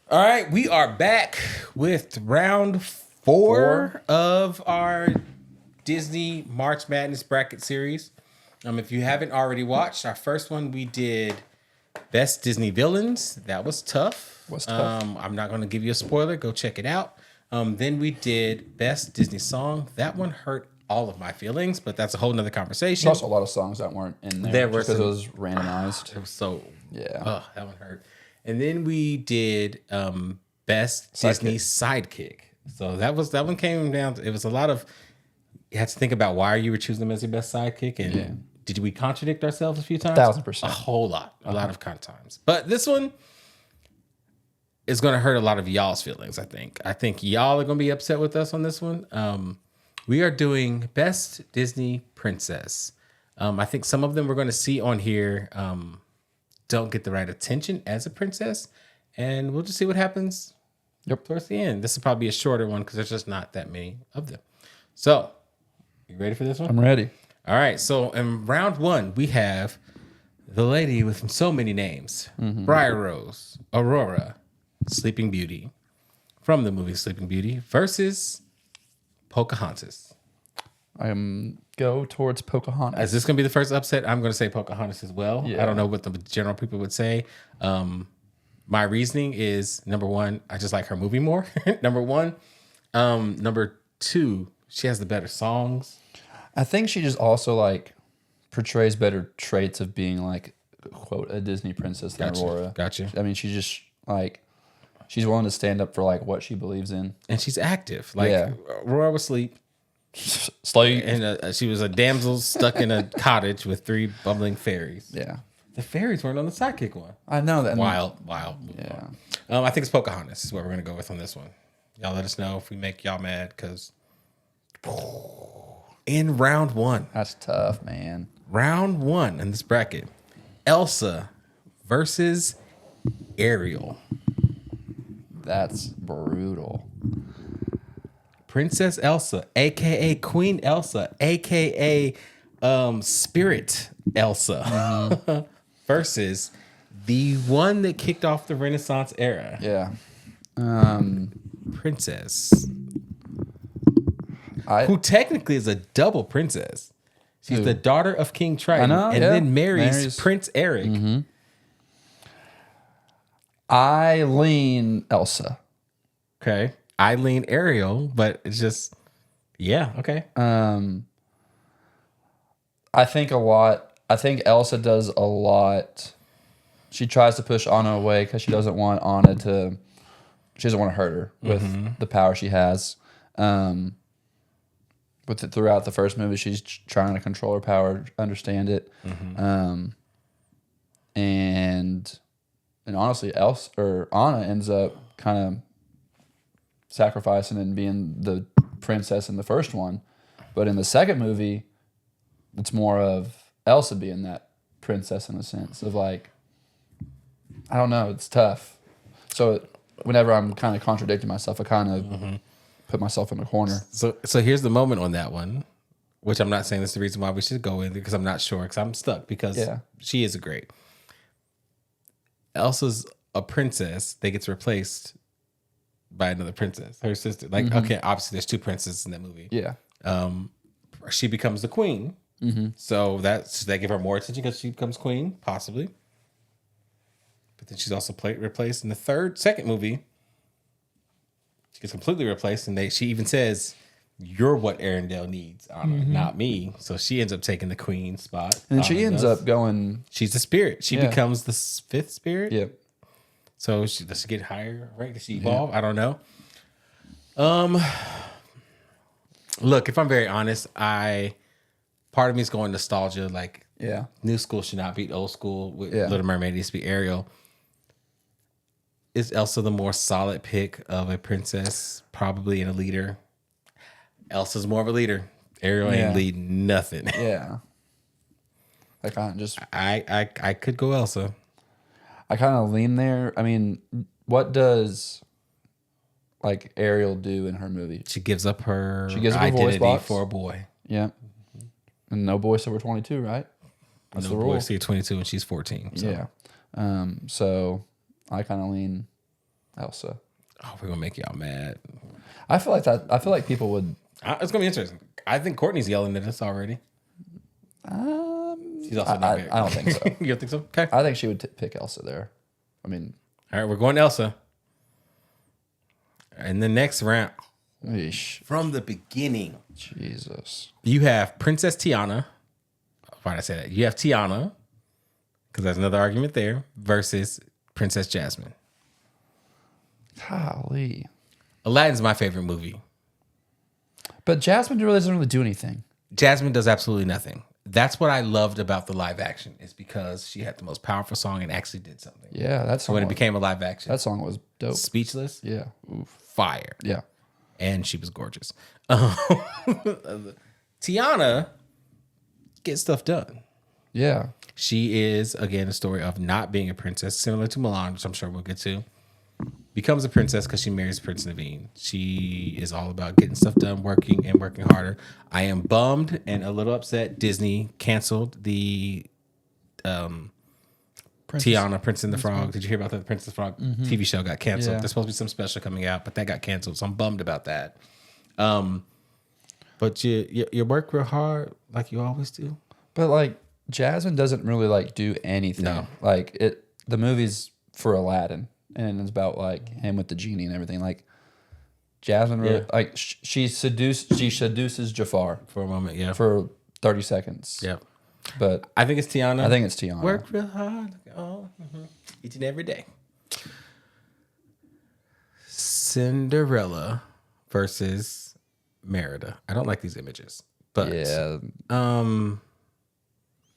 All right, we are back with round four of our Disney March Madness bracket series. If you haven't already watched our first one, we did Best Disney Villains. That was tough. I'm not going to give you a spoiler. Go check it out. Then we did Best Disney Song. That one hurt all of my feelings, but that's a whole nother conversation. There's also a lot of songs that weren't in there because it was randomized. It was so yeah. That one hurt. And then we did Best Disney Sidekick. So that one came down to, it was a lot of, you had to think about why you were choosing them as your best sidekick. And did we contradict ourselves a few times? 1000%. A whole lot. A lot of times. But this one is going to hurt a lot of y'all's feelings, I think. I think y'all are going to be upset with us on this one. We are doing Best Disney Princess. I think some of them we're going to see on here don't get the right attention as a princess. And we'll just see what happens towards the end. This will probably be a shorter one because there's just not that many of them. So, you ready for this one? I'm ready. All right. So, in round one, we have the lady with so many names. Briar Rose, Aurora, Sleeping Beauty, from the movie Sleeping Beauty, versus Pocahontas. Go towards Pocahontas. Is this going to be the first upset? I'm going to say Pocahontas as well. Yeah. I don't know what the general people would say. My reasoning is, number one, I just like her movie more. Number one. Number two, she has the better songs. I think she just also like portrays better traits of being like, quote, a Disney princess than Aurora. Gotcha. I mean, she's just like, she's willing to stand up for like what she believes in. And she's active. Like, Aurora was asleep. Sleep. And she was a damsel stuck in a cottage with 3 bumbling fairies. Yeah. The fairies weren't on the sidekick one. I know that. Wild. Yeah. I think it's Pocahontas is what we're going to go with on this one. Y'all let us know if we make y'all mad, because in round one. That's tough, man. Round one in this bracket. Elsa versus Ariel. That's brutal. Princess Elsa, a.k.a. Queen Elsa, a.k.a. Spirit Elsa, versus the one that kicked off the Renaissance era. Yeah. Princess. Who technically is a double princess. She's the daughter of King Triton and then marries Prince Eric. Mm-hmm. I lean Elsa. Okay. I lean Ariel, but it's just, okay. I think a lot. I think Elsa does a lot. She tries to push Anna away because she doesn't want Anna to. She doesn't want to hurt her with the power she has. Throughout the first movie, she's trying to control her power, understand it, and honestly, Anna ends up kind of sacrificing and being the princess in the first one, but in the second movie, it's more of Elsa being that princess in a sense of like, I don't know, it's tough. So whenever I'm kind of contradicting myself, I kind of put myself in a corner. So here's the moment on that one, which I'm not saying this is the reason why we should go in, because I'm not sure, because I'm stuck, because she is a great. Elsa's a princess that gets replaced by another princess, her sister. Like, okay, obviously there's 2 princesses in that movie. Yeah. She becomes the queen. So they give her more attention because she becomes queen, possibly. But then she's also replaced in the second movie. She gets completely replaced, and she even says, "You're what Arendelle needs, Anna, not me." So she ends up taking the queen spot. And she ends up going. She's the spirit. She becomes the 5th spirit. Yep. So does she get higher? Right? Does she evolve? I don't know. Look, if I'm very honest, part of me is going nostalgia. Like, new school should not beat old school. With Little Mermaid needs to be Ariel. Is Elsa the more solid pick of a princess? Probably, and a leader. Elsa's more of a leader. Ariel ain't leading nothing. Yeah. I kind of just. I could go Elsa. I kind of lean there. I mean, what does like Ariel do in her movie? She gives up her identity for a boy. Yeah. And no boys over 22, right? That's the rule. Boys see 22 and she's 14. So. Yeah. So I kind of lean Elsa. Oh, we're gonna make y'all mad. I feel like that. I feel like people would. It's gonna be interesting. I think Courtney's yelling at us already. She's also not very. I don't think so. You don't think so? Okay. I think she would pick Elsa there. I mean, All right, we're going to Elsa. In the next round, eesh, from the beginning, Jesus. you have Princess Tiana. Why did I say that? You have Tiana, because there's another argument there, versus Princess Jasmine. Golly. Aladdin's my favorite movie. But Jasmine really doesn't really do anything. Jasmine does absolutely nothing. That's what I loved about the live action, is because she had the most powerful song and actually did something. Yeah, that song. When it became a live action. That song was dope. Speechless. Yeah. Oof. Fire. Yeah. And she was gorgeous. Tiana gets stuff done. Yeah. She is, again, a story of not being a princess, similar to Mulan, which I'm sure we'll get to. Becomes a princess because she marries Prince Naveen. She is all about getting stuff done, working and working harder. I am bummed and a little upset. Disney canceled the Tiana, Prince and the Frog. Did you hear about that? The Prince and the Frog TV show got canceled. Yeah. There's supposed to be some special coming out, but that got canceled. So I'm bummed about that. But you work real hard like you always do. But like Jasmine doesn't really like do anything. No. Like the movie's for Aladdin and it's about like him with the genie and everything. Like Jasmine really like she seduces Jafar For a moment, yeah. for 30 seconds. Yep. But I think it's Tiana. I think it's Tiana. Work real hard. Each and every day. Cinderella versus Merida. I don't like these images, but Yeah.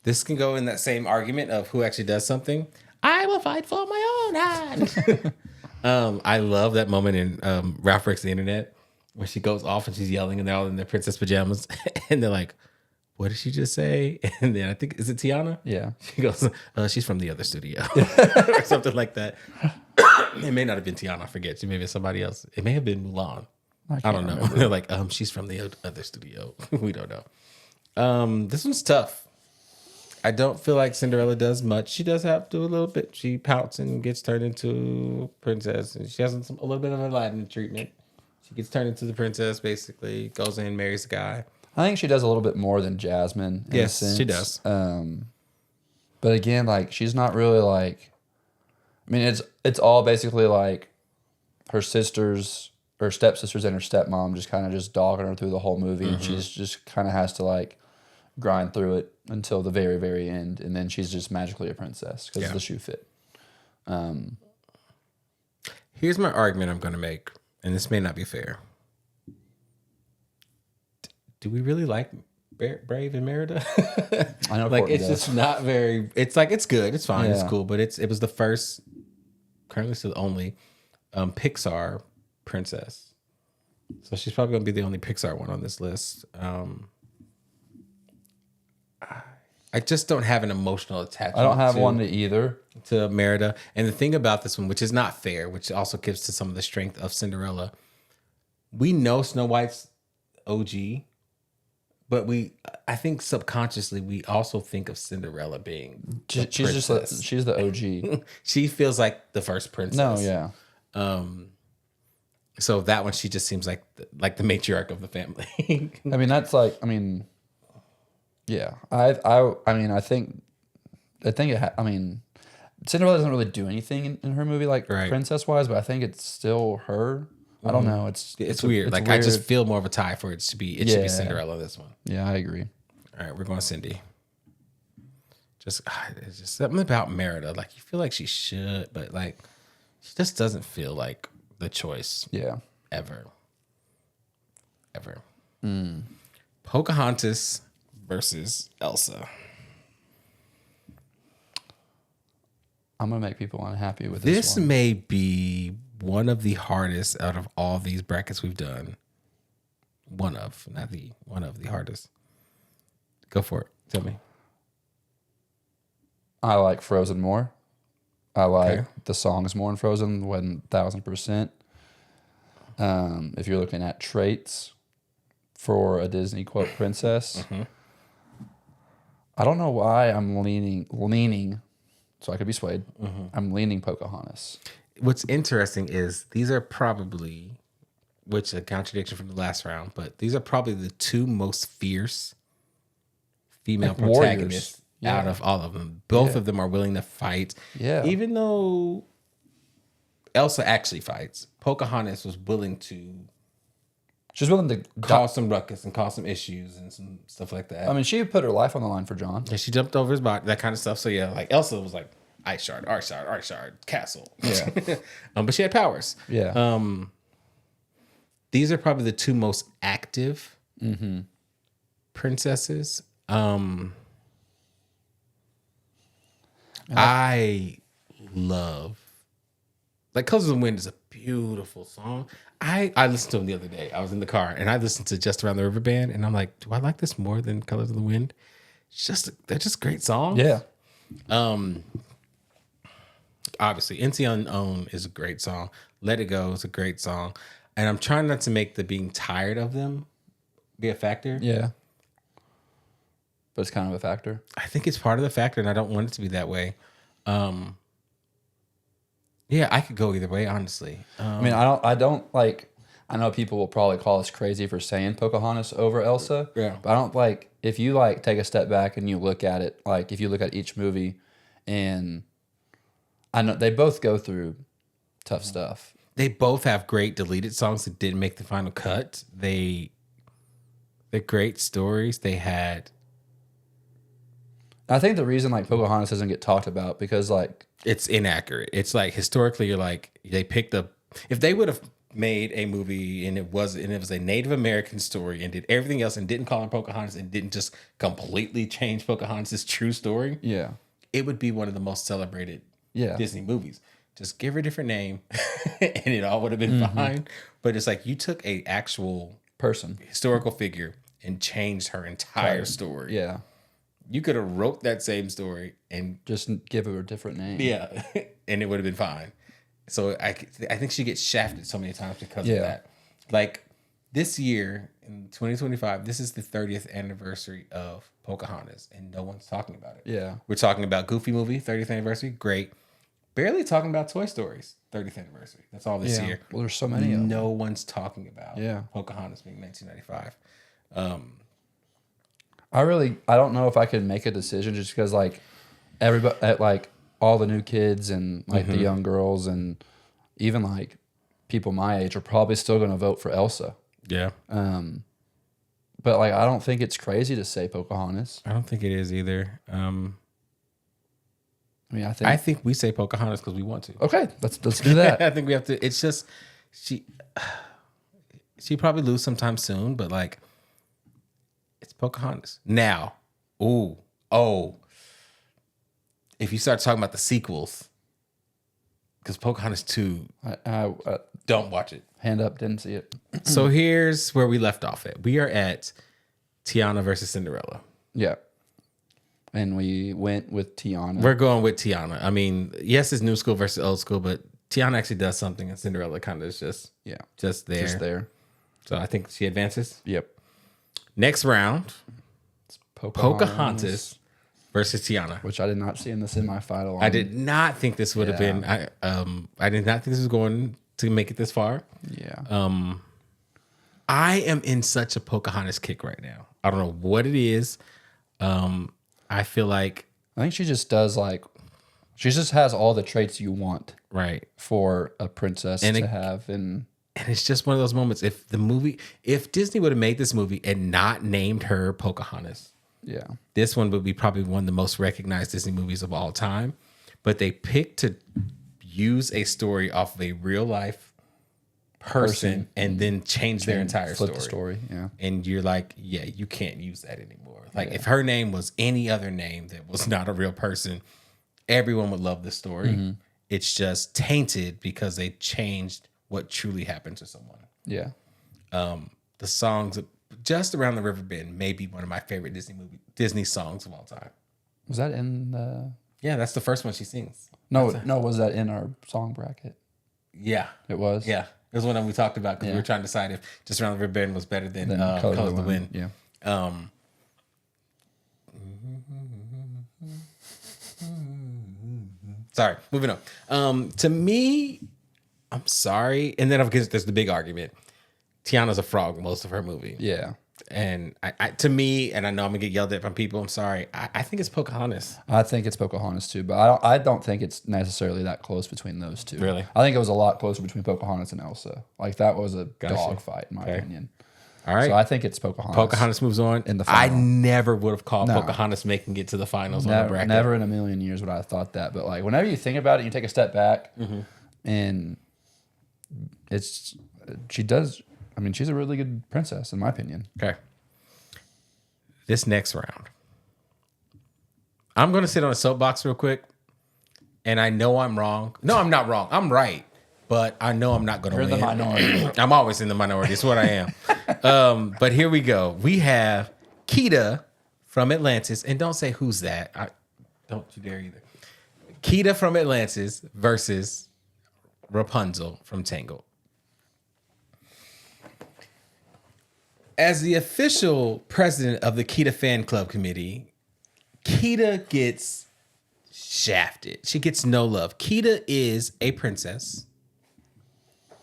this can go in that same argument of who actually does something. I will fight for my own hand. I love that moment in Ralph Breaks the Internet when she goes off and she's yelling and they're all in their princess pajamas and they're like, what did she just say? And then I think, is it Tiana? Yeah. She goes, she's from the other studio or something like that. It may not have been Tiana, I forget. She may have been somebody else. It may have been Mulan. I don't know. They're like, she's from the other studio. We don't know. This one's tough. I don't feel like Cinderella does much. She does have to do a little bit. She pouts and gets turned into princess, and she has a little bit of Aladdin treatment. She gets turned into the princess, basically. Goes in, marries the guy. I think she does a little bit more than Jasmine. In a Yes, sense. she does. But again, like she's not really like. I mean, it's all basically like her sisters, her stepsisters, and her stepmom just kind of just dogging her through the whole movie, and she's just kind of has to like grind through it until the very, very end, and then she's just magically a princess because the shoe fit. Here's my argument I'm going to make, and this may not be fair. Do we really like Brave and Merida? I know, like Courtney it's does. just not very. It's like it's good, it's fine, it's Yeah. cool, but it was the first, currently still the only, Pixar princess. So she's probably gonna be the only Pixar one on this list. I just don't have an emotional attachment. I don't have one to either. to Merida. And the thing about this one, which is not fair, which also gives to some of the strength of Cinderella, we know Snow White's OG, but I think subconsciously we also think of Cinderella being the She's just princess. she's the OG. She feels like the first princess. No, yeah. So that one, she just seems like the matriarch of the family. I mean, that's like, I mean, yeah. I mean, I think I mean, Cinderella doesn't really do anything in her movie like Right. princess wise, but I think it's still her. I don't know. It's weird. It's like weird. I just feel more of a tie for it to be. It should Yeah. be Cinderella. This one. Yeah, I agree. All right, we're going Cindy. It's just something about Merida. Like you feel like she should, but like she just doesn't feel like the choice Yeah. ever. Pocahontas versus Elsa. I'm gonna make people unhappy with This one. may be one of the hardest out of all these brackets we've done. One of the hardest. Go for it. Tell me. I like Frozen more. I like Okay. the songs more in Frozen 1000%. If you're looking at traits for a Disney quote princess, I don't know why I'm leaning, so I could be swayed. I'm leaning Pocahontas. what's interesting is these are probably, which a contradiction from the last round, but these are probably the two most fierce female Like warriors. protagonists out Yeah. of all of them. Both Yeah. of them are willing to fight. Yeah. Even though Elsa actually fights, Pocahontas was willing to She's willing to cause some ruckus and cause some issues and some stuff like that. I mean, she put her life on the line for John. And she jumped over his body, that kind of stuff. So yeah, like Elsa was like ice shard, arc shard, castle. Yeah. But she had powers. Yeah. These are probably the two most active princesses. I love, like, Colors of the Wind is a beautiful song. I listened to them the other day. I was in the car and I listened to Just Around the River Band, and I'm like, do I like this more than Colors of the Wind? They're just great songs. Yeah. Obviously, NC Unknown is a great song. Let It Go is a great song. And I'm trying not to make the being tired of them be a factor. Yeah. But it's kind of a factor. I think it's part of the factor, and I don't want it to be that way. Yeah, I could go either way, honestly. I mean, I don't like, I know people will probably call us crazy for saying Pocahontas over Elsa. Yeah. But I don't like, if you like take a step back and you look at it, like if you look at each movie, and I know they both go through tough stuff. They both have great deleted songs that didn't make the final cut. They're great stories. They had. I think the reason like Pocahontas doesn't get talked about because like It's inaccurate. It's like historically, you're like they picked up. If they would have made a movie and it was a Native American story and did everything else and didn't call her Pocahontas and didn't just completely change Pocahontas' true story, yeah, it would be one of the most celebrated yeah, Disney movies. Just give her a different name, and it all would have been fine. But it's like you took a actual person, historical figure and changed her entire story. yeah, You could have wrote that same story and just give her a different name. yeah, and it would have been fine. So I think she gets shafted so many times because Yeah. of that. Like this year in 2025, this is the 30th anniversary of Pocahontas, and no one's talking about it. Yeah. We're talking about Goofy movie 30th anniversary, great. Barely talking about Toy Story's 30th anniversary. That's all this Yeah. year. Well, there's so many of them. No one's talking about Yeah. Pocahontas being 1995. I don't know if I could make a decision just because like everybody like all the new kids and like the young girls and even like people my age are probably still going to vote for Elsa. Yeah. But like I don't think it's crazy to say Pocahontas. I don't think it is either. I mean, I I think think we say Pocahontas because we want to. okay, let's do that. I think we have to. It's just she probably lose sometime soon, but like it's Pocahontas now. Oh, if you start talking about the sequels, because Pocahontas 2, I don't watch it. hand up, didn't see it. So here's where we left off at. We are at Tiana versus Cinderella. Yeah. And we went with Tiana. We're going with Tiana. I mean, yes, it's new school versus old school, but Tiana actually does something, and Cinderella kind of is just yeah. there. Just there. So I think she advances. Yep. Next round, Pocahontas versus Tiana. Which I did not see in the semifinal. I did not think this would have been. I did not think this was going to make it this far. Yeah. I am in such a Pocahontas kick right now. I don't know what it is. I feel like I think she just does like, she just has all the traits you want right, for a princess And to it- have. And and it's just one of those moments. If Disney would have made this movie and not named her Pocahontas, yeah. this one would be probably one of the most recognized Disney movies of all time. But they picked to use a story off of a real life person and then change their entire Flip story. the story. Yeah. And you're like, yeah, you can't use that anymore. Like if her name was any other name that was not a real person, everyone would love the story. Mm-hmm. It's just tainted because they changed what truly happened to someone. Yeah. The songs Just Around the River Bend may be one of my favorite Disney songs of all time. Was that in the, Yeah, that's the first one she sings. no, was that in our song bracket? Yeah. It was? Yeah. It was one that we talked about because we Yeah. were trying to decide if Just Around the River Bend was better than Then Colors of the Wind. Yeah. Sorry, moving on. To me, I'm sorry. And then of course there's the big argument. Tiana's a frog most of her movie. Yeah. And I to me, and I know I'm gonna get yelled at from people. I'm sorry. I think it's Pocahontas. I think it's Pocahontas too, but I don't think it's necessarily that close between those two. Really? I think it was a lot closer between Pocahontas and Elsa. Like that was a Gotcha. dog fight in my Okay. opinion. All right. So I think it's Pocahontas. Pocahontas moves on. In the I final. never would have called No. Pocahontas making it to the finals on the Never, bracket. never in a million years would I have thought that. But like whenever you think about it, you take a step back, Mm-hmm. and she does. I mean, she's a really good princess in my opinion. Okay. This next round, I'm going to sit on a soapbox real quick, and I know I'm wrong. No, I'm not wrong. I'm right, but I know I'm not going to You're win. the minority. I'm always in the minority. It's what I am. But here we go. We have Kita from Atlantis, and don't say who's that. Don't you dare either. Kita from Atlantis versus Rapunzel from Tangled. As the official president of the Kita fan club committee, Kita gets shafted. She gets no love. Kita is a princess.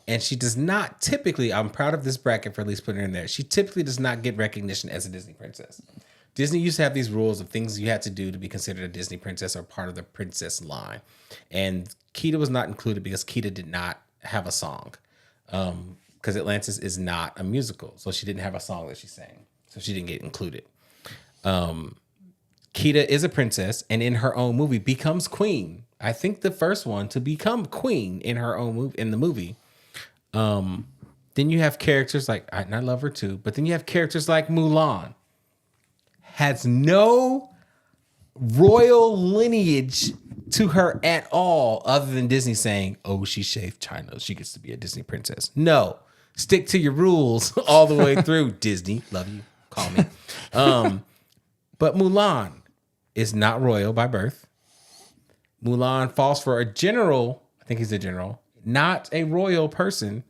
And she does not typically, I'm proud of this bracket for at least putting her in there. She typically does not get recognition as a Disney princess. Disney used to have these rules of things you had to do to be considered a Disney princess or part of the princess line. And Kita was not included because Kita did not have a song. Because Atlantis is not a musical. So she didn't have a song that she sang. So she didn't get included. Kita is a princess and in her own movie becomes queen. I think the first one to become queen in her own movie, in the movie. Then you have characters like, and I love her too, but then you have characters like Mulan. Has no royal lineage to her at all, other than Disney saying, oh, she shaved China, she gets to be a Disney princess. No, stick to your rules all the way through. Disney, love you, call me. But Mulan is not royal by birth. Mulan falls for a general, I think he's a general, not a royal person,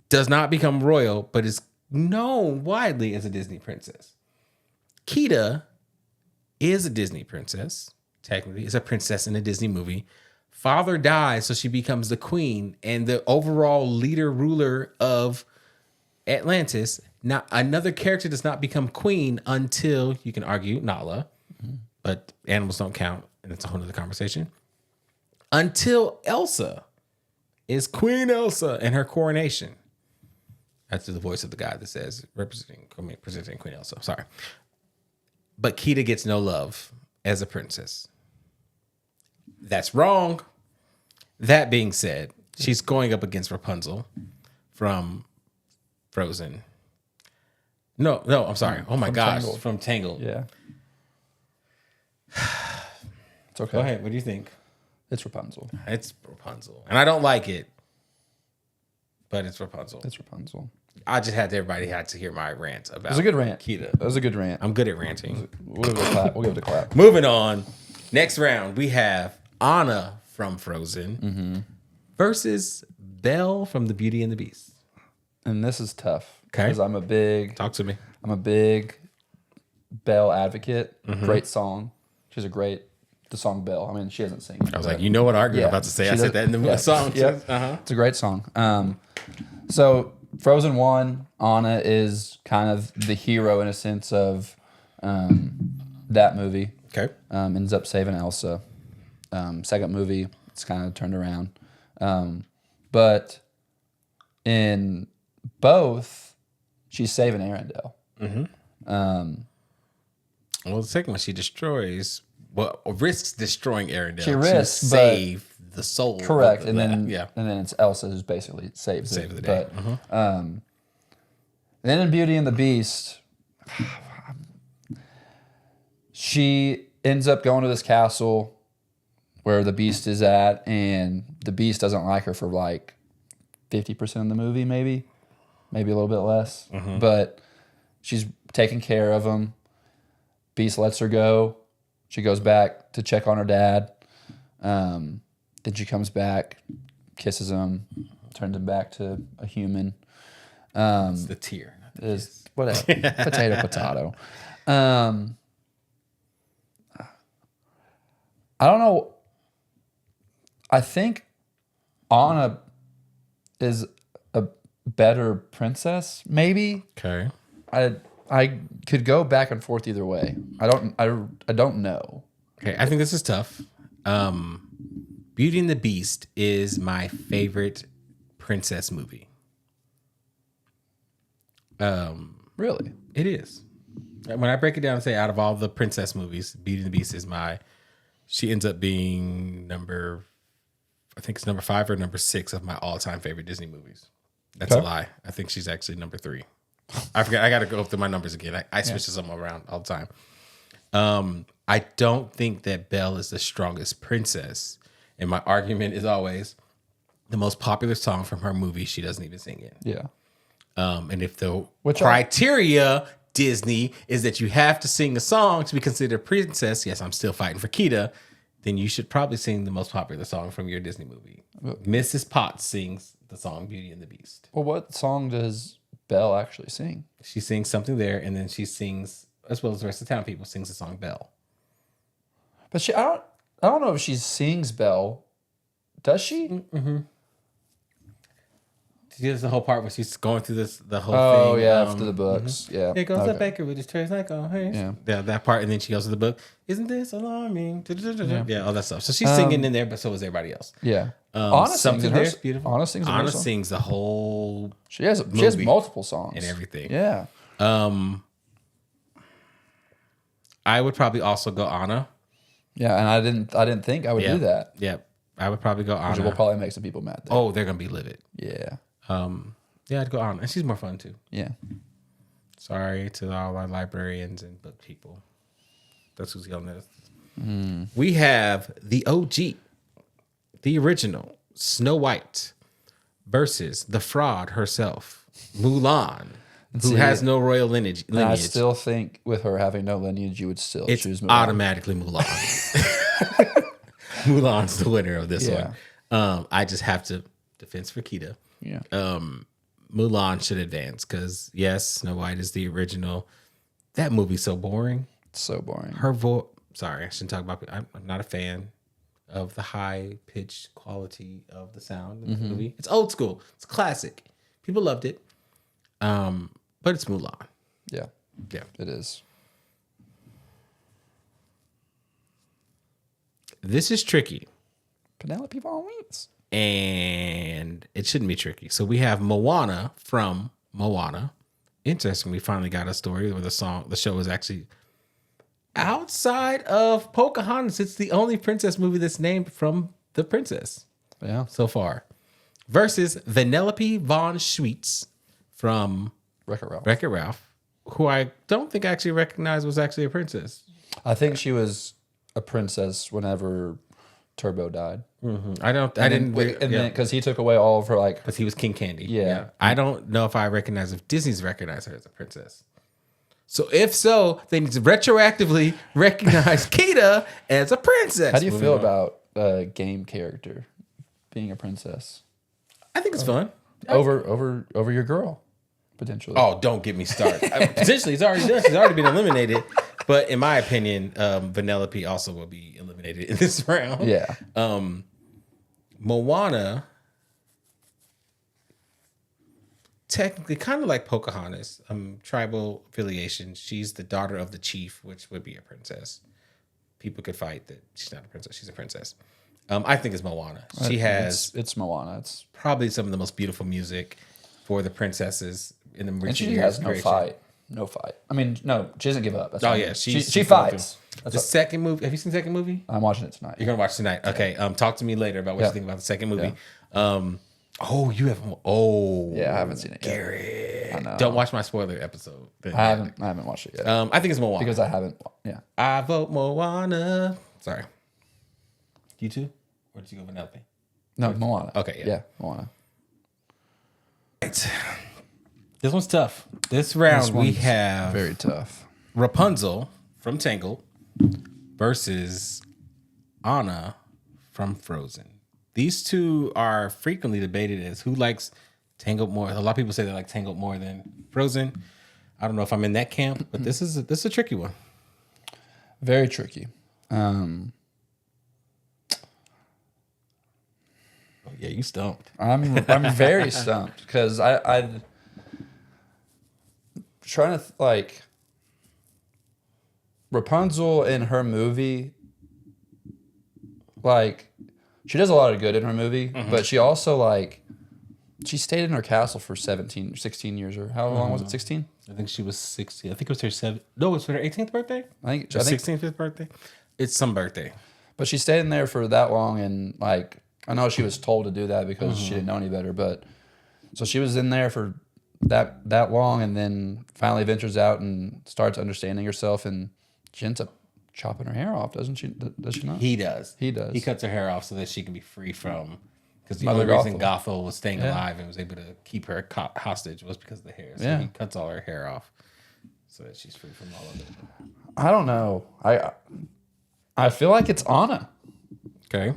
does not become royal, but is known widely as a Disney princess. Kita is a Disney princess, technically, is a princess in a Disney movie. Father dies, so she becomes the queen and the overall leader, ruler of Atlantis. Now, another character does not become queen until, you can argue, Nala, but animals don't count, and it's a whole other conversation. Until Elsa is Queen Elsa and her coronation. That's the voice of the guy that says presenting Queen Elsa. Sorry. But Kita gets no love as a princess. That's wrong. That being said, she's going up against Rapunzel from Frozen. No, I'm sorry. Oh my gosh, Tangled. from Tangled. Yeah. It's okay. Go ahead. What do you think? It's Rapunzel. It's Rapunzel. And I don't like it, but it's Rapunzel. It's Rapunzel. I just had everybody had to hear my rant about It was a good rant. Kita. It was a good rant. I'm good at ranting. We'll give it a clap. We'll give it a clap. Moving on. Next round, we have Anna from Frozen versus Belle from The Beauty and the Beast. And this is tough. Okay. Because I'm a big Belle advocate. Great song. She's the song Belle. I mean, she hasn't sung it. I was like, you know what argument I'm about to say. I said that in the song. Yeah. Uh-huh. It's a great song. So Frozen 1, Anna is kind of the hero in a sense of that movie. Okay. Ends up saving Elsa. Second movie, it's kind of turned around. But in both, she's saving Arendelle. Well, the second one, she risks destroying Arendelle She risks, to but- save the soul. Correct, of and then yeah. and then it's Elsa who's basically saves Save it. the day. But then in Beauty and the Beast, she ends up going to this castle where the Beast is at, and the Beast doesn't like her for like 50% of the movie, maybe a little bit less. But she's taking care of him. Beast lets her go. She goes back to check on her dad. Then she comes back, kisses him, turns him back to a human. It's the tear. not the Is kiss. whatever. Potato. I don't know. I think Anna is a better princess, maybe. Okay. I could go back and forth either way. I don't know. Okay, I think this is tough. Beauty and the Beast is my favorite princess movie. Really? It is. When I break it down and say out of all the princess movies, Beauty and the Beast is she ends up being I think it's number 5 or number 6 of my all-time favorite Disney movies. That's a lie. I think she's actually number 3. I forget. I got to go through my numbers again. I switch them around all the time. I don't think that Belle is the strongest princess. And my argument is always the most popular song from her movie, she doesn't even sing it. Yeah. And if the criteria Disney is that you have to sing a song to be considered a princess, yes, I'm still fighting for Kita, then you should probably sing the most popular song from your Disney movie. Mrs. Potts sings the song Beauty and the Beast. Well, what song does Belle actually sing? She sings Something There, and then she sings, as well as the rest of the town people, sings the song Belle. But I don't know if she sings Belle. Does she? Mm-hmm. She does the whole part where she's going through the whole thing. Oh, yeah, after the books. Mm-hmm. Yeah. Here goes the baker with his trays like, oh, hey. Yeah, that part, and then she goes to the book. Isn't this alarming? Yeah, all that stuff. So she's singing in there, but so is everybody else. Yeah. Anna Something there is beautiful. Anna sings Anna sings the whole She has multiple songs. and everything. Yeah. I would probably also go Anna. Yeah, and I didn't think I would do that. Yeah, I would probably go Anna. Which will probably make some people mad. Oh, they're gonna be livid. Yeah. Yeah, I'd go Anna, and she's more fun too. Yeah. Sorry to all our librarians and book people. That's who's on this. We have the OG, the original Snow White versus the fraud herself, Mulan, who has no royal lineage. And I still think with her having no lineage, you would still choose Mulan. Automatically Mulan. Mulan's the winner of this one. I just have to defense for Kita. Yeah. Mulan should advance because yes, Snow White is the original. That movie's so boring. It's so boring. Her voice. Sorry, I shouldn't talk about. I'm not a fan of the high pitched quality of the sound in the movie. It's old school. It's classic. People loved it. But it's Mulan. Yeah. Yeah. It is. This is tricky. Penelope Vaughn wins. And it shouldn't be tricky. So we have Moana from Moana. Interesting. We finally got a story where the show is actually outside of Pocahontas. It's the only princess movie that's named from the princess. Yeah. So far. Versus Vanellope von Schweetz from Wreck-It Ralph, who I don't think I actually recognized was actually a princess. I think she was a princess whenever Turbo died. I didn't. Because he took away all of her because he was King Candy. Yeah. I don't know if I recognize if Disney's recognized her as a princess. So if so, they need to retroactively recognize Kita as a princess. How do you feel about a game character being a princess? I think it's fun. Over your girl, potentially. Oh, don't get me started. Potentially, it's already done. She's already been eliminated. But in my opinion, Vanellope also will be eliminated in this round. Yeah. Moana, technically kind of like Pocahontas, tribal affiliation. She's the daughter of the chief, which would be a princess. People could fight that she's not a princess. She's a princess. I think it's Moana. She has it's Moana. It's probably some of the most beautiful music for the princesses in the recent and she years. has no fight. No fight. I mean, no, she doesn't give up. That's she fights. The second movie. Have you seen the second movie? I'm watching it tonight. You're gonna watch tonight. Okay. Talk to me later about what you think about the second movie. Yeah. You have. Oh. Yeah, I haven't seen it yet. Garrett. I know. Don't watch my spoiler episode. I haven't watched it yet. I think it's Moana because I haven't. Yeah. I vote Moana. Sorry. You too? Or did you go Vanellope? No, Moana. Okay. Yeah, Moana. Right. This one's tough. This round we have very tough. Rapunzel from Tangled versus Anna from Frozen. These two are frequently debated as who likes Tangled more. A lot of people say they like Tangled more than Frozen. I don't know if I'm in that camp, but this is a tricky one. Very tricky. Yeah, you stumped. I'm very stumped because I'm trying to like Rapunzel in her movie, like she does a lot of good in her movie, but she also like she stayed in her castle for 16 years, or how long was it? 16? I think she was 60. I think it was her 7. No, it was her 18th birthday. I think Her 16th birthday. It's some birthday. But she stayed in there for that long, and like I know she was told to do that because she didn't know any better. But so she was in there for that long, and then finally ventures out and starts understanding herself, and she ends up chopping her hair off, doesn't she? Does she not? He does. He does. He cuts her hair off so that she can be free from. Because the Mother only reason Gothel. Gothel was staying alive and was able to keep her hostage was because of the hair. So he cuts all her hair off so that she's free from all of it. I don't know. I feel like it's Anna. Okay.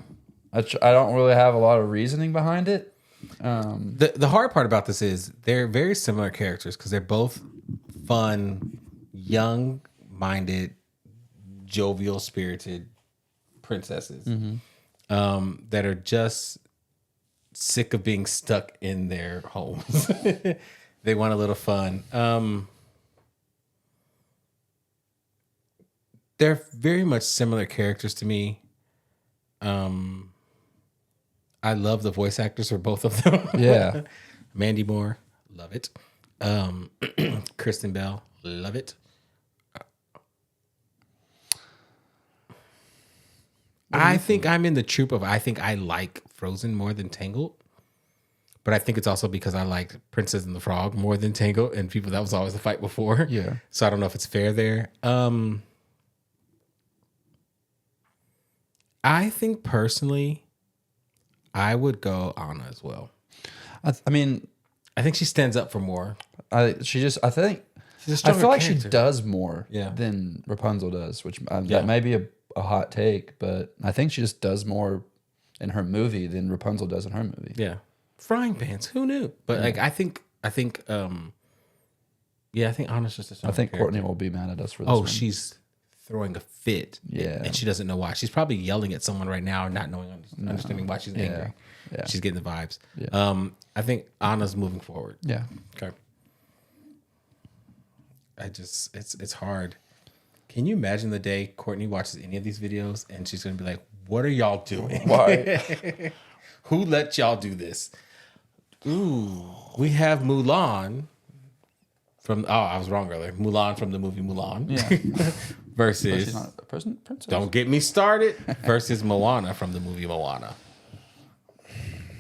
I don't really have a lot of reasoning behind it. The hard part about this is they're very similar characters because they're both fun, young-minded, jovial, spirited princesses that are just sick of being stuck in their homes. They want a little fun. They're very much similar characters to me. I love the voice actors for both of them. Yeah. Mandy Moore, love it. Kristen Bell, love it. I think I'm in the troop of I think I like Frozen more than Tangled. But I think it's also because I like Princess and the Frog more than Tangled, and people that was always the fight before. Yeah. So I don't know if it's fair there. I think personally, I would go Anna as well. I mean, I think she stands up for more. I think She's a I stronger feel like she character. does more Yeah. than Rapunzel does, which Yeah. that may be a hot take, but I think she just does more in her movie than Rapunzel does in her movie. Yeah. Frying pans. Who knew? But like I think Anna's just a stronger I think character. Courtney will be mad at us for this Oh, one. she's throwing a fit. Yeah. And she doesn't know why. She's probably yelling at someone right now and not knowing, understanding why she's angry. Yeah. She's getting the vibes. Yeah. I think Anna's moving forward. Yeah. Okay. It's hard. Can you imagine the day Courtney watches any of these videos and she's gonna be like, "What are y'all doing? Why? Who let y'all do this?" Ooh, we have Mulan from. Oh, I was wrong earlier. Mulan from the movie Mulan. Yeah. versus. She's not a princess. Don't get me started. Versus Moana from the movie Moana.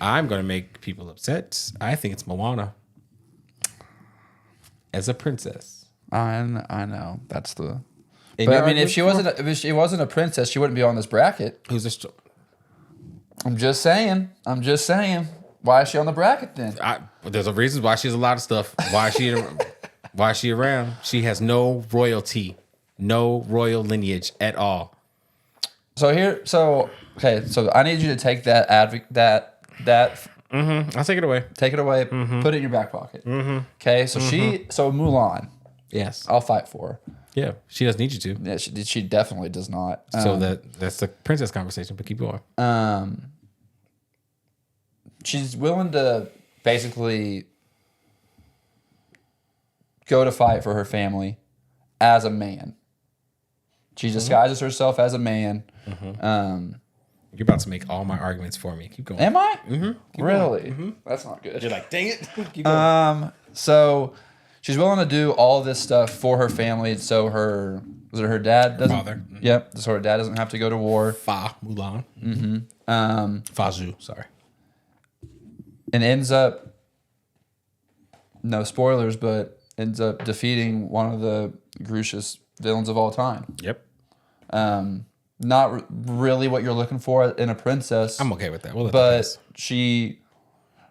I'm gonna make people upset. I think it's Moana as a princess. I know. That's the. And But you're I mean, if arguing she wasn't a princess, she wouldn't be on this bracket. who's a I'm just saying. Why is she on the bracket then? there's a reason why she's a lot of stuff. Why is she around? She has no royalty, no royal lineage at all. So I need you to take that I'll take it away. take it away, put it in your back pocket. Okay, so so Mulan, Yes. I'll fight for her. Yeah. She doesn't need you to. Yeah, she definitely does not. So that's the princess conversation. But keep going. She's willing to basically go to fight for her family as a man. She disguises herself as a man. You're about to make all my arguments for me. Keep going. Am I? Really? That's not good. You're like, dang it. Keep going. So she's willing to do all this stuff for her family, so her dad doesn't. Father. Yep. So her dad doesn't have to go to war, Mulan. Faju. Sorry. and ends up. No spoilers, but ends up defeating one of the gruesomest villains of all time. Yep. Not really what you're looking for in a princess. I'm okay with that. We'll let that pass. But she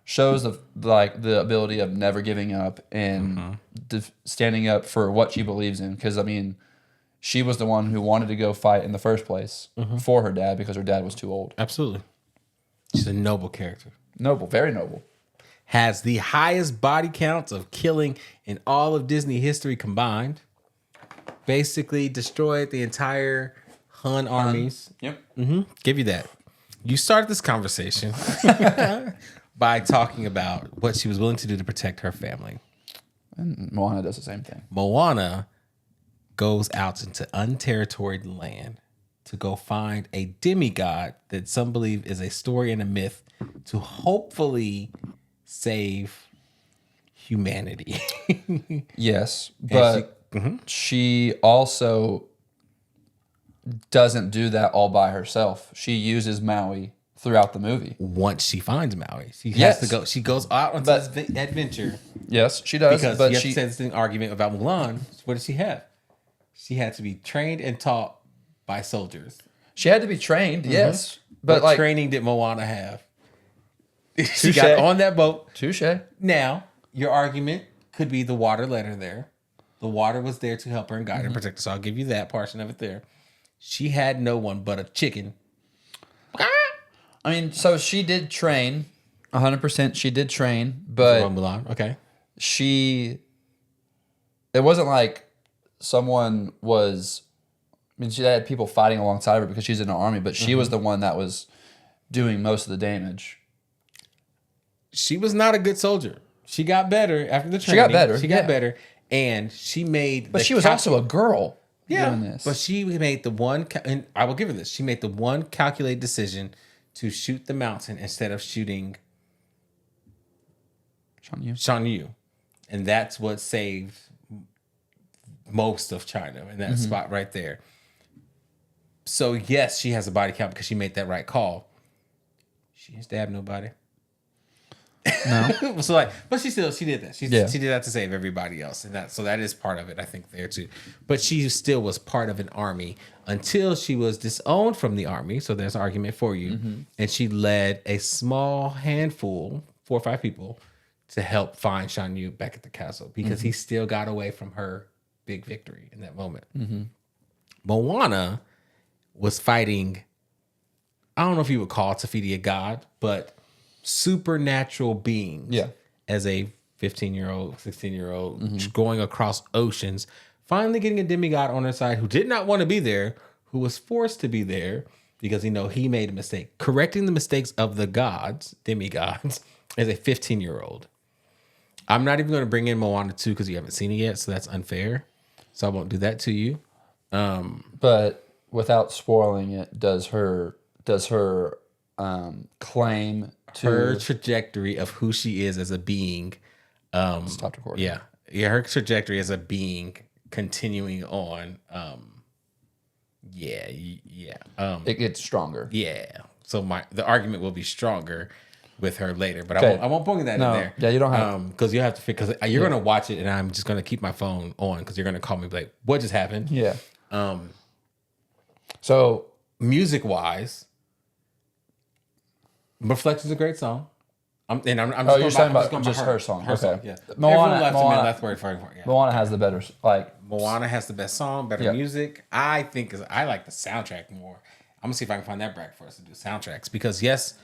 shows the ability of never giving up and standing up for what she believes in. Because I mean, she was the one who wanted to go fight in the first place for her dad because her dad was too old. Absolutely. She's a noble character. Noble, very noble. Has the highest body counts of killing in all of Disney history combined. Basically destroyed the entire Hun armies. Yep. Give you that. You started this conversation by talking about what she was willing to do to protect her family. And Moana does the same thing. Moana goes out into unterritoried land to go find a demigod that some believe is a story and a myth to hopefully save humanity. Yes, but she also doesn't do that all by herself. She uses Maui throughout the movie. Once she finds Maui, she has Yes. to go. She goes out on this adventure Yes, she does. because but you have she to say this thing argument about Mulan. What did she have? She had to be trained and taught by soldiers. she had to be trained. Yes, but What like training did Moana have? She Touche. got on that boat. touche. Now, your argument could be the water led her there. The water was there to help her and guide her and protect her. So I'll give you that portion of it there. She had no one but a chicken. I mean, so she did train. 100%. She did train, From but Mulan. Okay. it wasn't like someone was. I mean, she had people fighting alongside of her because she's in the army, but she was the one that was doing most of the damage. She was not a good soldier. She got better after the got training. better, She got yeah. better. And she made. But she was also a girl doing this. But she made the one, and I will give her this. She made the one calculated decision to shoot the mountain instead of shooting Shan Yu. And that's what saved most of China in that spot right there. So, yes, she has a body count because she made that right call. She didn't stab nobody. No. So but she did that. She Yeah. did that to save everybody else, and that is part of it. I think there too. But she still was part of an army until she was disowned from the army. So there's an argument for you, and she led a small handful, 4 or 5 people, to help find Shan Yu back at the castle because he still got away from her big victory in that moment. Moana was fighting. I don't know if you would call Tafiti a god, but supernatural beings. Yeah. As a 15-year-old, 16-year-old going across oceans, finally getting a demigod on her side who did not want to be there, who was forced to be there because he made a mistake. Correcting the mistakes of the gods, demigods, as a 15-year-old. I'm not even going to bring in Moana 2 because you haven't seen it yet, so that's unfair. So I won't do that to you. But without spoiling it, does her claim to Her trajectory of who she is as a being. stop recording? Yeah, her trajectory as a being continuing on. It gets stronger. Yeah. So the argument will be stronger with her later, but Okay. I won't bring that No. in there. Yeah, you don't have because you have to because you're gonna watch it, and I'm just gonna keep my phone on because you're gonna call me and be like, "What just happened?" Yeah. So Music wise, Reflection's a great song. I'm just you're going talking by, about just her song. Her Okay. song, yeah. Moana- Everyone left Moana- and left word for it. Yeah. Moana has the better Moana has the best song, better Yeah. music. I think I like the soundtrack more. I'm gonna see if I can find that bracket for us to do soundtracks because yes,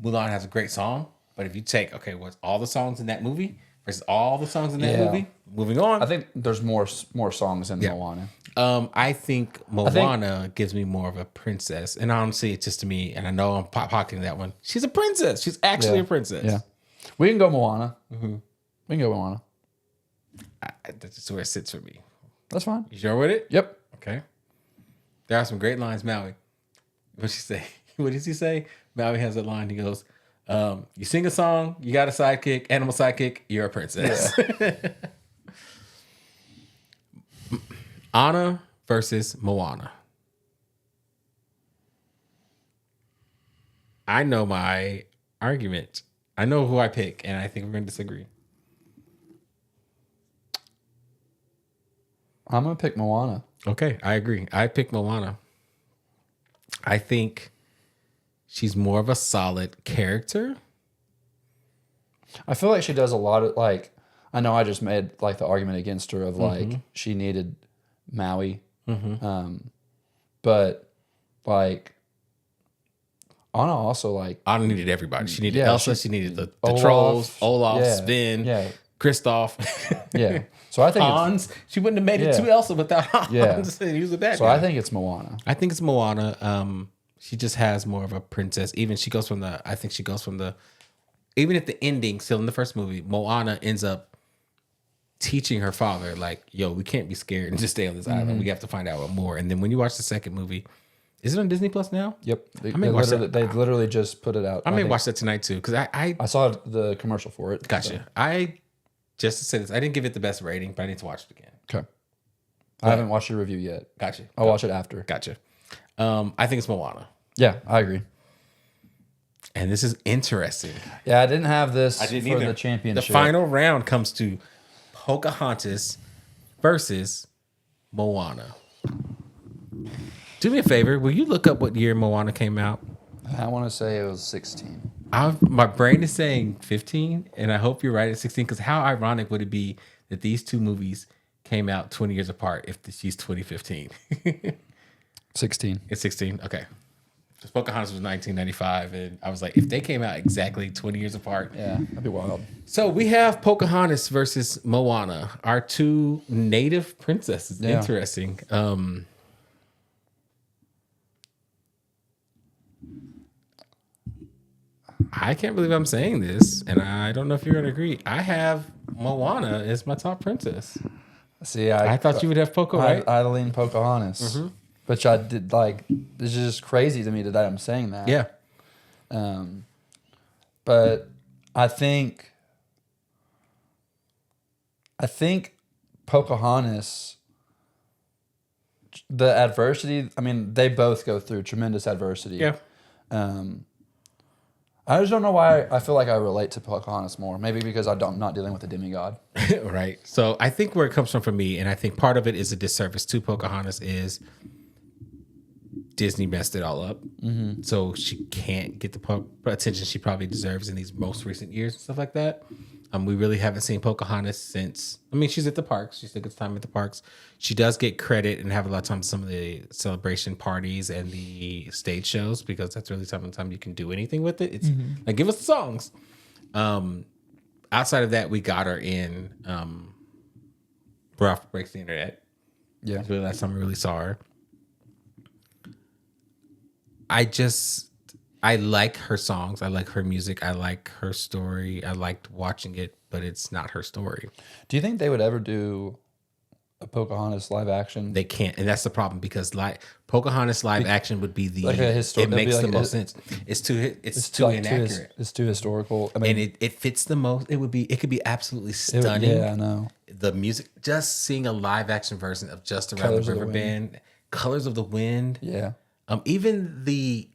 Mulan has a great song, but if you take what's all the songs in that movie versus all the songs in that Yeah. movie, moving on. I think there's more songs in Moana. I think Moana gives me more of a princess, and honestly, it's just to me. And I know I'm pocketing that one. She's a princess. She's actually a princess. Yeah. We can go Moana. We can go Moana. That's just where it sits for me. That's fine. You sure with it? Yep. Okay. There are some great lines, Maui. What she say? What does he say? Maui has a line. He goes, "You sing a song, you got a sidekick, animal sidekick, you're a princess." Anna versus Moana. I know my argument. I know who I pick, and I think we're going to disagree. I'm gonna pick Moana. Okay, I agree. I pick Moana. I think she's more of a solid character. I feel like she does a lot of I know I just made the argument against her of she needed Maui, but Anna also Anna needed everybody. She needed Yeah, Elsa. She needed the Olaf, trolls, Olaf, yeah, Sven, yeah. Kristoff, yeah. So I think Hans. She wouldn't have made it Yeah. to Elsa without Hans. Yeah. He was a bad so guy. I think it's Moana. I think it's Moana. She just has more of a princess. Even she goes from the. I think she goes from the. Even at the ending, still in the first movie, Moana ends up teaching her father, like, "Yo, we can't be scared and just stay on this island. We have to find out more." And then when you watch the second movie, is it on Disney Plus now? Yep. They Literally just put it out. I may watch that tonight too because I saw the commercial for it. Gotcha. So. I just to say this, I didn't give it the best rating, but I need to watch it again. Okay. I haven't watched your review yet. Gotcha. I'll watch it after. Gotcha. I think it's Moana. Yeah, I agree. And this is interesting. Yeah, I didn't have this for either. the championship. The final round comes to Pocahontas versus Moana. Do me a favor. Will you look up what year Moana came out? I want to say it was 16. My brain is saying 15, and I hope you're right at 16, because how ironic would it be that these two movies came out 20 years apart if she's 2015? 16. It's 16? Okay. Because Pocahontas was 1995, and I was like, if they came out exactly 20 years apart. Yeah, that'd be wild. So we have Pocahontas versus Moana, our two native princesses. Yeah. Interesting. I can't believe I'm saying this, and I don't know if you're going to agree. I have Moana as my top princess. See, I thought you would have Poco, right? I lean Pocahontas, which I did like. It's just crazy to me that I'm saying that. Yeah. But I think Pocahontas, the adversity. I mean, they both go through tremendous adversity. Yeah. I just don't know why I feel like I relate to Pocahontas more. Maybe because I'm not dealing with a demigod. Right. So I think where it comes from for me, and I think part of it is a disservice to Pocahontas, is Disney messed it all up. Mm-hmm. So she can't get the attention she probably deserves in these most recent years and stuff like that. We really haven't seen Pocahontas since. I mean, she's at the parks. She still gets time at the parks. She does get credit and have a lot of time some of the celebration parties and the stage shows, because that's really time you can do anything with it. It's like, give us the songs. Outside of that, we got her in Ralph Breaks the Internet. Yeah. That's really the last time we really saw her. I like her songs. I like her music. I like her story. I liked watching it, but it's not her story. Do you think they would ever do a Pocahontas live action? They can't, and that's the problem, because Pocahontas live action would be the like it makes the most sense. It's too inaccurate. It's too historical. I mean, And it fits the most. It could be absolutely stunning. yeah, I know. The music, just seeing a live action version of Just Around Colors the of the River Band, Colors of the Wind. Yeah. Even the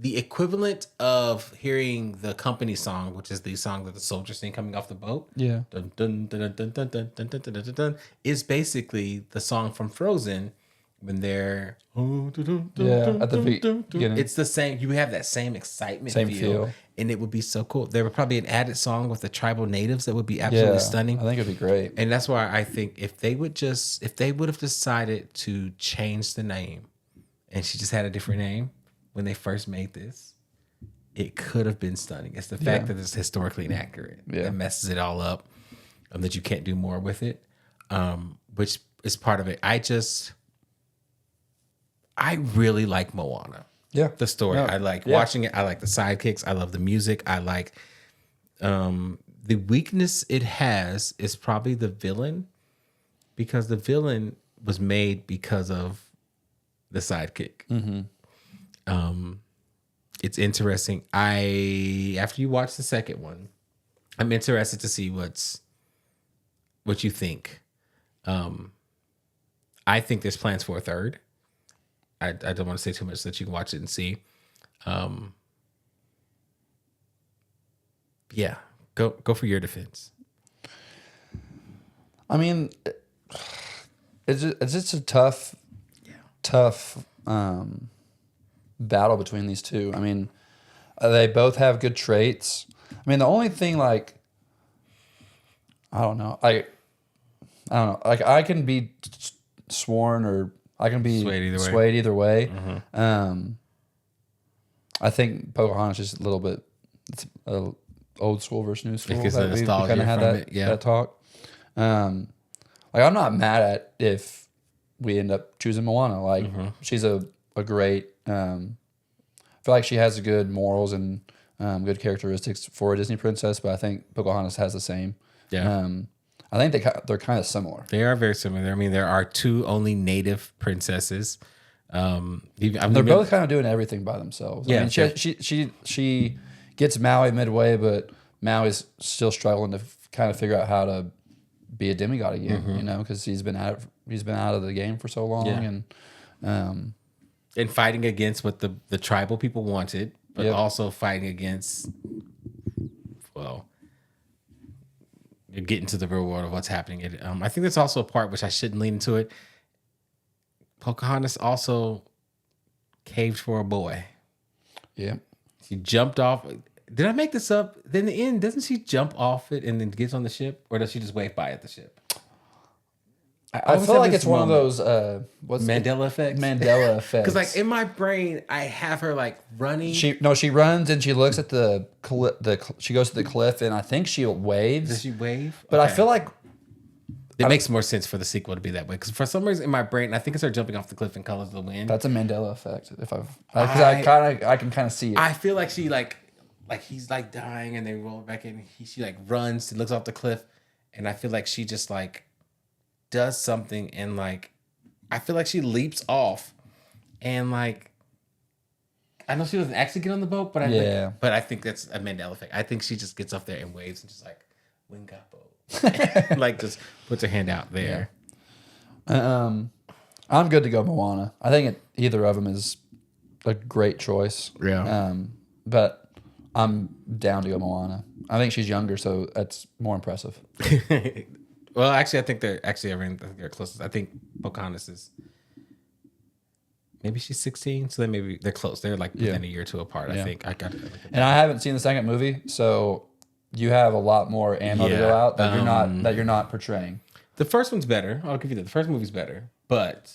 equivalent of hearing the company song, which is the song that the soldiers sing coming off the boat. Yeah. Dun, dun, dun, dun, dun, dun, dun, dun, dun, dun, dun, is basically the song from Frozen when they're at the beginning. It's the same. You have that same excitement, Same feel, feel. and it would be so cool. There would probably be an added song with the tribal natives that would be absolutely stunning. I think it'd be great. And that's why I think if they would have decided to change the name, and she just had a different name when they first made this, it could have been stunning. It's the fact that it's historically inaccurate that messes it all up, that you can't do more with it, which is part of it. I really like Moana. Yeah. The story. No. I like watching it. I like the sidekicks. I love the music. I like the weakness it has is probably the villain, because the villain was made because of the sidekick. It's interesting. After you watch the second one, I'm interested to see what you think. I think there's plans for a third. I don't want to say too much so that you can watch it and see. Yeah, go for your defense. I mean, it's just a tough battle between these two. I mean, they both have good traits. I mean, the only thing, like, I don't know. Like, I can be sworn, or I can be swayed either way. I think Pocahontas is a little bit, it's old school versus new school. Because that we kind of had that talk. Like, I'm not mad at if we end up choosing Moana. Like, she's a great I feel like she has good morals and good characteristics for a Disney princess, but I think Pocahontas has the same. Yeah. I think they're kind of similar. They are very similar. I mean, there are two only native princesses. They're both kind of doing everything by themselves. Yeah, I mean, she gets Maui midway, but Maui's still struggling to kind of figure out how to be a demigod again. You know, because he's been out of the game for so long, and fighting against what the tribal people wanted, but Yep. also fighting against, well, you're getting to the real world of what's happening. I think that's also a part which I shouldn't lean into it. Pocahontas also caved for a boy. yeah. She jumped off. Did I make this up? Then in the end, doesn't she jump off it and then gets on the ship? Or does she just wave by at the ship? I always feel have like this it's one of moment. those what's Mandela effects? Mandela effects. Because like in my brain, I have her like running. she runs and she looks at she goes to the cliff and I think she waves. Does she wave? But I Okay. feel like It makes more sense for the sequel to be that way because for some reason in my brain, I think it's her jumping off the cliff in Colors of the Wind. that's a Mandela effect. I can kind of see it. I feel like she like he's like dying and they roll back in. She like runs, she looks off the cliff, and I feel like she just like does something and like I feel like she leaps off and like I know she doesn't actually get on the boat, but I think that's a Mandela effect. I think she just gets up there and waves and just like Wingapo. Like just puts her hand out there. I'm good to go Moana. I think either of them is a great choice. Yeah. But I'm down to go Moana. I think she's younger, so that's more impressive. Well, actually, I think they're closest. I think Pocahontas is maybe she's 16, so maybe they're close. They're like within a year or two apart. I think I got to look at that. And I haven't seen the second movie, so you have a lot more ammo to go out that you're not portraying. The first one's better. I'll give you that. The first movie's better, but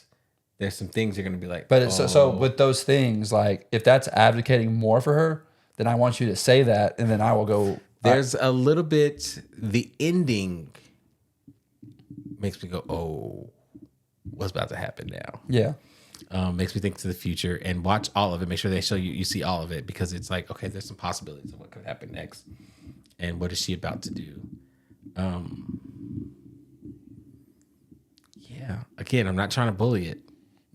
there's some things you're gonna be like. But so with those things, like if that's advocating more for her, then I want you to say that, and then I will go. There's a little bit. The ending makes me go, "Oh, what's about to happen now?" Yeah. Makes me think to the future and watch all of it. Make sure they show you see all of it because it's like, okay, there's some possibilities of what could happen next, and what is she about to do? Yeah. Again, I'm not trying to bully it.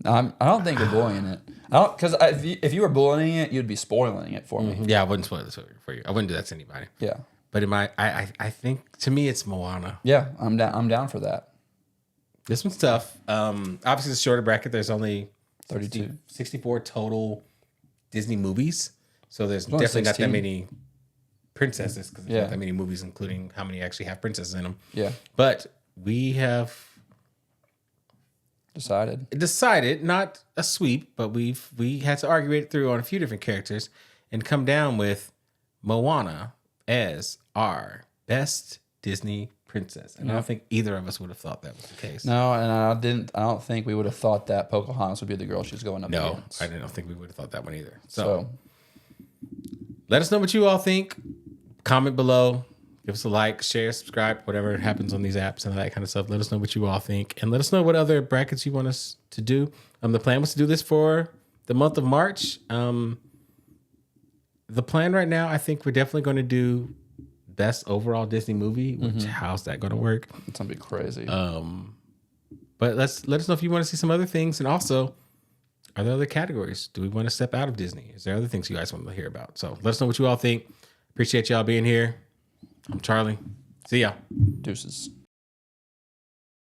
I don't think you're bullying it. I don't because if you were bullying it, you'd be spoiling it for me. Yeah, I wouldn't spoil this for you. I wouldn't do that to anybody. Yeah. But I think to me it's Moana. Yeah, I'm down for that. This one's tough. Obviously, the shorter bracket. There's only 32. 64 total Disney movies. So there's only definitely not that 16. many princesses because there's Yeah. not that many movies, including how many actually have princesses in them. Yeah. But we have Decided. not a sweep, but we had to argue it through on a few different characters and come down with Moana as our best Disney princess. And I don't think either of us would have thought that was the case. No, and I don't think we would have thought that Pocahontas would be the girl she's going up No, against. I don't think we would have thought that one either. So So let us know what you all think. Comment below. Give us a like, share, subscribe, whatever happens on these apps and all that kind of stuff. Let us know what you all think. And let us know what other brackets you want us to do. The plan was to do this for the month of March. The plan right now, I think we're definitely going to do best overall Disney movie. Which how's that going to work? it's gonna be crazy. But let us know if you want to see some other things. And also, are there other categories? Do we want to step out of Disney? Is there other things you guys want to hear about? So let us know what you all think. Appreciate y'all being here. I'm Charlie. See ya. Deuces.